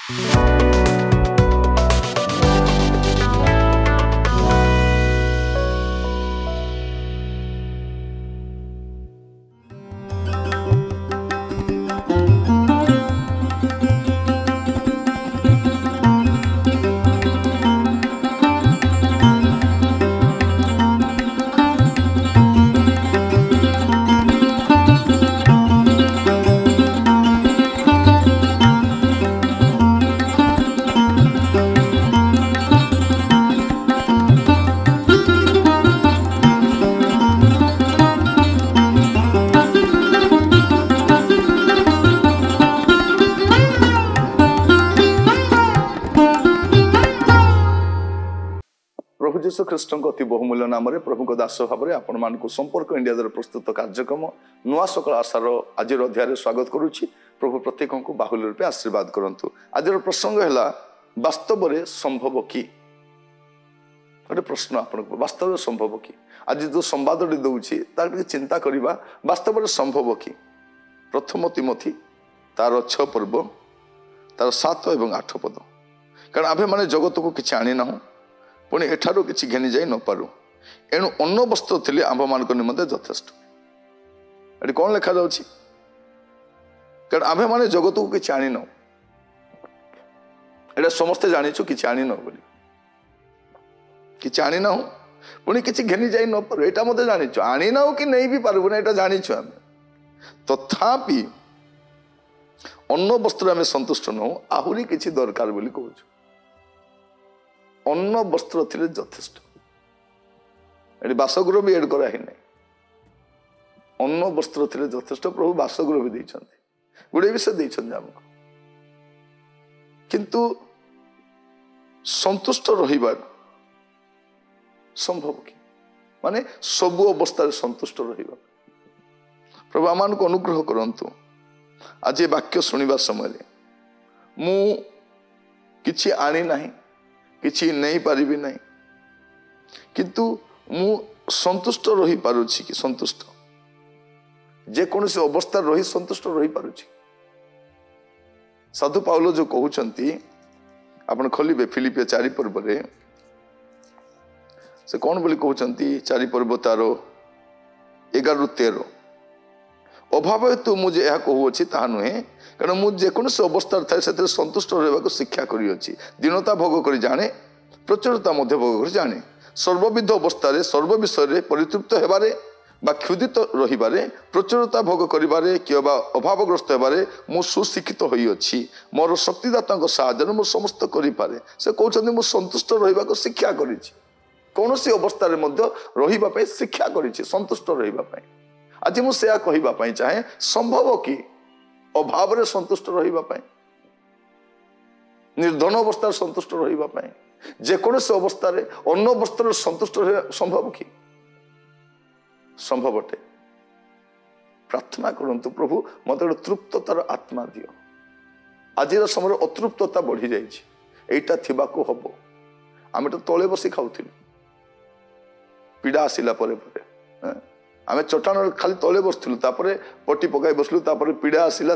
प्रभु जीशु ख्रीष्ट अति बहुमूल्य नाम प्रभु दास भाव में आपण मान संपर्क इंडिया द्वारा प्रस्तुत कार्यक्रम नुआ सकाल आशार आज अध्याय स्वागत करुच्ची। प्रभु प्रत्येक को बाहुल्य रूपे आशीर्वाद करंतु। आज प्रसंग है वास्तव में संभव कि गोटे प्रश्न आपन वास्तव में संभव कि आज जो संवाद दूसरी तार चिंता करवा वास्तव में संभव कि प्रथम तिमोथी तार 6 पर्व तार 7 और 8 पद कारण आभे माने जगत को किसी आनी ना पुणी एठारू किसी घेनी जाई न पारू एणु अन्न वस्त्र थिले आंभ मान निमंते यथेष्ट। ये कौन लिखा जाउछि कारण आभे माने जगत को किसी आनी न एटा समस्ते जानिछु किसी आनी न बोली किसी आनी ना पुणी किसी घेनी जाई न पारू एटा मते जानिछु आनी ना कि नहीं भी पारबु ना एटा जानिछु आमे तथापि अन्न वस्त्र आमे संतुष्ट न आहुरी किसी दरकार बोली कहूछु। अन्न वस्त्र थिले यथेष्ट ये बासगृह भी एड करा ही नहीं अन्न वस्त्र थिले यथेष्ट प्रभु बासगृह भी देइछन्ति गुडे विषय देइछन्ति हमको किंतु संतुष्ट रहिबा संभव कि माने सब अवस्था संतुष्ट रहिबा प्रभु आमान को अनुग्रह करंतु। आज ये वाक्य सुनिबा समय मु किछि आनी नाही किछि नहीं पारिबी नहीं किंतु मु संतुष्ट रही पारुछि कि संतुष्ट जे कोनोसी अवस्था रही संतुष्ट रही पारुछि। साधु पाउलो जो कहउचंती आपण खोलिबे फिलिपिया 4 पर्व रे से कौन बोली कहउचंती 4 पर्व तार 11-13 अभाव हेतु मुझे यह कहूँ ताहा नुहे कारण मुझे जेकोसी अवस्था थाए से संतुष्ट रहा शिक्षा करी दीनता भोग कर जाने प्रचुरता मध्य भोग कर जाने सर्वविध अवस्था सर्व विषय परितृप्त होबारे बा क्षुदित रहिबारे प्रचुरता भोग करिबारे किबा अभावग्रस्त होबारे मु सुशिक्षित होई अछि मोर शक्तिदाता साहाय्य मु समस्त करि पारे से कहउछन्ती मु संतुष्ट रहिबा को शिक्षा करिछि कोनोसी अवस्था रे मध्य रहिबा पय शिक्षा करिछि संतुष्ट रहिबा पय। आज मुझे कहवाई चाहे संभव कि अभाव रे संतुष्ट रहिबा निर्धन अवस्था संतुष्ट रहिबा जेकोसी अवस्था रे अन्न वस्त्र संतुष्ट संभव कि संभव अटे। प्रार्थना करंतु प्रभु मत गोटे तृप्ततार आत्मा दियो आज समय अतृप्तता बढ़ी जाइटा थिबा को हबो आमे तो तले बसी खाउथिलु पीड़ा आसिला परे परे आमे चट्टान खाली तले बसलु पटी पकाई बसलु पीड़ा आसला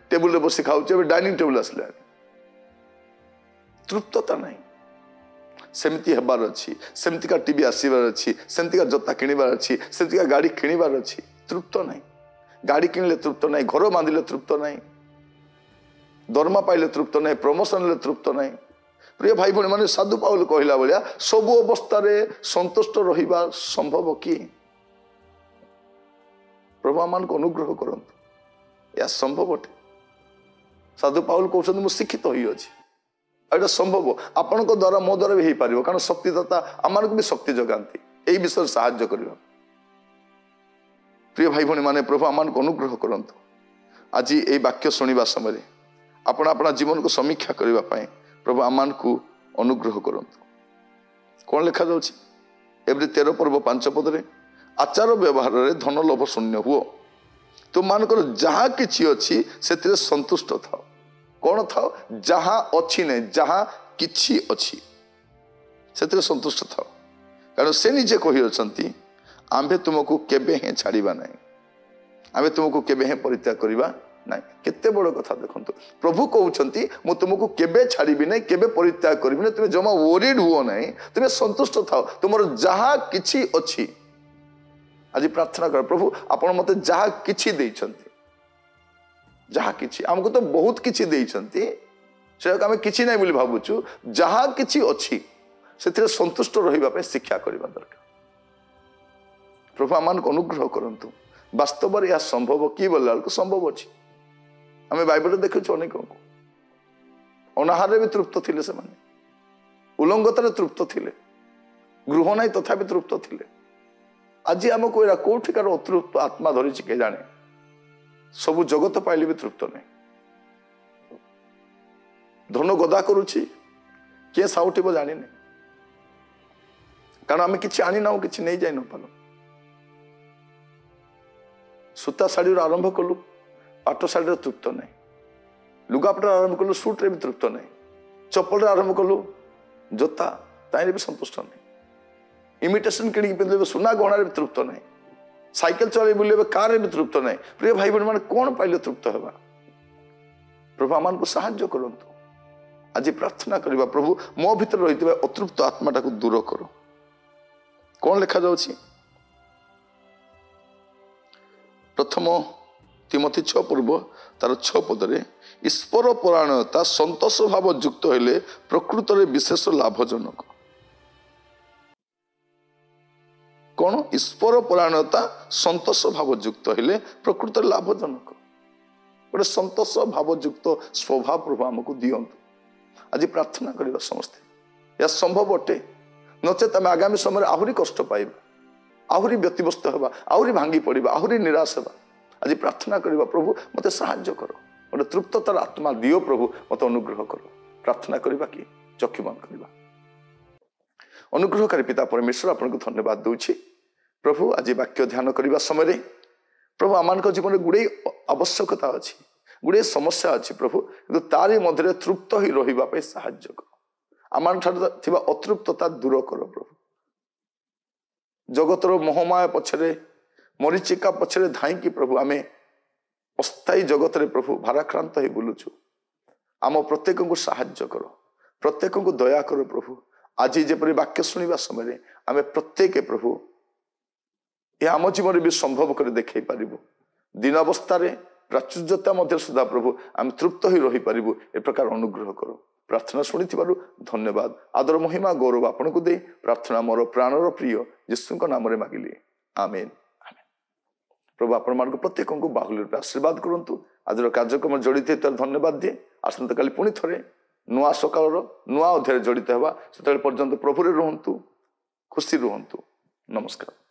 टेबुल बस खाऊ डाइनिंग टेबुल आसला तृप्तता नहीं सेमती हेबार अच्छी सेमतिका टीवी आसबार अच्छी सेमतिका जता किणवार अच्छी सेमतिका गाड़ी किणवार अच्छी तृप्त नहीं गाड़ी किणले तृप्त नहीं घर बांधिले तृप्त नहीं दरमा पाइले तृप्त नहीं प्रमोशन ले तृप्त नहीं। प्रिय भाई भाई माने साधु पाउल कहला भाया सब अवस्था संतुष्ट रहिबा संभव कि प्रभु आमान को अनुग्रह करंतु या संभव अटे। साधु पाउल कहते मुझे शिक्षित होई अछि एटा संभव आपण को द्वारा मो द्वारा भी हो पार कारण शक्तिदाता आमान को भी शक्ति जगाती यही विषय साहाय्य करबा। प्रिय भाई भाई माने प्रभु आमान को अनुग्रह करंतु आज ये वाक्य सुनिबा समय आपण अपना जीवन को समीक्षा करबा पई प्रभु आमान को अनुग्रह करंतु। कौन लिखा जाउछि एवरी 13 पर्व 5 पद रे आचार व्यवहार रे धन लोभ शून्य हुओ तुम मानकर जहाँ किछि अछि सेतिरे संतुष्ट थाओ कौन थाओ जहाँ अछि ने जहाँ किछि अछि सेतिरे संतुष्ट थाओ कारण से निजे कहि अछंती आंबे तुमको केबे हे छाड़ीबा नहीं आंबे तुमको केबे हे परित्याग करबा ना केते बड़ कथा देखो प्रभु कहते मु तुमको केबे छाड़बी ना केबे परित्याग करी ना तुम जमा वरीड हुओ ना तुम संतुष्ट थाओ तुम जहा किछि अछि आज प्रार्थना कर प्रभु आपण मते जहा किछि देइछन्ति जहा किछि हमको तो बहुत किछि देइछन्ति से आम किछि नै बोली भाबुछु जहा किछि अछि से संतुष्ट रहिबा पे शिक्षा करबा दरकार प्रभु आमान को अनुग्रह करंतु वास्तव में यह संभव कि बोला संभव अच्छी आम बाइबल देखु अनेक अनाहार भी तृप्त थिले से माने उलंगतार तृप्त थिले गृह ना तथा तृप्त थिले आज आमको एरा कोठिकार अतृप्त आत्मा धरी के जाने सबु जगत पाइले भी तृप्त नहीं धन गदा करुछि किए साउटिब जानी नहीं कारण आम कि आनी ना कि नहीं जाई न पालु सूता शाढ़ी आरंभ कलु पाट शाढ़ी तृप्त नहीं लुगापट आरंभ कलु सुट्रे भी तृप्त नहीं चप्पल आरंभ कलु जोता ताइरे भी संतुष्ट नहीं इमिटेशन किणी पिंधे सुना गहना भी तृप्त नहीं साइकेल चल बुले कार भी तृप्त नहीं प्रिय भाई बहन मैंने कौन पाइले तृप्त होगा प्रभु आम को साहाय्य करंतु आज प्रार्थना करवा प्रभु मो भीतर रही अतृप्त आत्माटा को दूर करो कौन लिखा जाउछि प्रथम तिमोथी 6 पूर्व तार 6 पदरे ईश्वर परायणता संतोष भाव युक्त हेले प्रकृत रे विशेष लाभजनक कौन ईश्वर परायणता संतोष भाव युक्त हेले प्रकृत रे लाभजनक गोटे संतोष भाव युक्त स्वभाव प्रभु आमको दियंतु आज प्रार्थना करवा समस्ते यह संभव अटे नचेत आम आगामी समय आहरी कष्ट पाइबा आहरी व्यतिव्यस्त होगा आहरी भांगी पड़ा आहरी निराश होगा आज प्रार्थना करवा प्रभु मते साहाय्य करो गोटे तृप्ततार आत्मा दियो प्रभु मत अनुग्रह करो प्रार्थना करवा कि चक्षु बंद करवा अनुग्रहकारी पिता परमेश्वर आपको धन्यवाद दूची प्रभु आज वाक्य ध्यान करने समय प्रभु आम जीवन गुड़े आवश्यकता अच्छी गुड़े समस्या अच्छी प्रभु कि तारी मध्य तृप्त ही रही साहाय्य कर आम अतृप्तता दूर कर प्रभु जगतर मोहमाया पछरे मरीचिका पछरे धाई प्रभु आमे अस्थायी जगत रे प्रभु भाराक्रांत ही बुलुचु आम प्रत्येक को साहाय्य कर प्रत्येक को दया कर प्रभु आज जेपरी वाक्य शुणा समय आम प्रत्येक प्रभु ये आम जीवन भी संभव कर देखे पारिबु दिन अवस्था प्राचुर्यता मध्य सुधा प्रभु आम तृप्त ही रही पारिबु ए प्रकार अनुग्रह करो प्रार्थना शुणी धन्यवाद आदर महिमा गौरव आपन को दे प्रार्थना मोर प्राणर प्रिय यीशु नाम मागिली आमेन आमेन प्रभु आपण मान प्रत्येक को बाहुल्य आशीर्वाद करंतु आज कार्यक्रम जड़ित धन्यवाद दिए आसंता काली पुणी थरे नुआ सकाल नुआ अध्याय जड़ित होगा से पर्यंत प्रभु रुहंतु खुशी रुहंतु नमस्कार।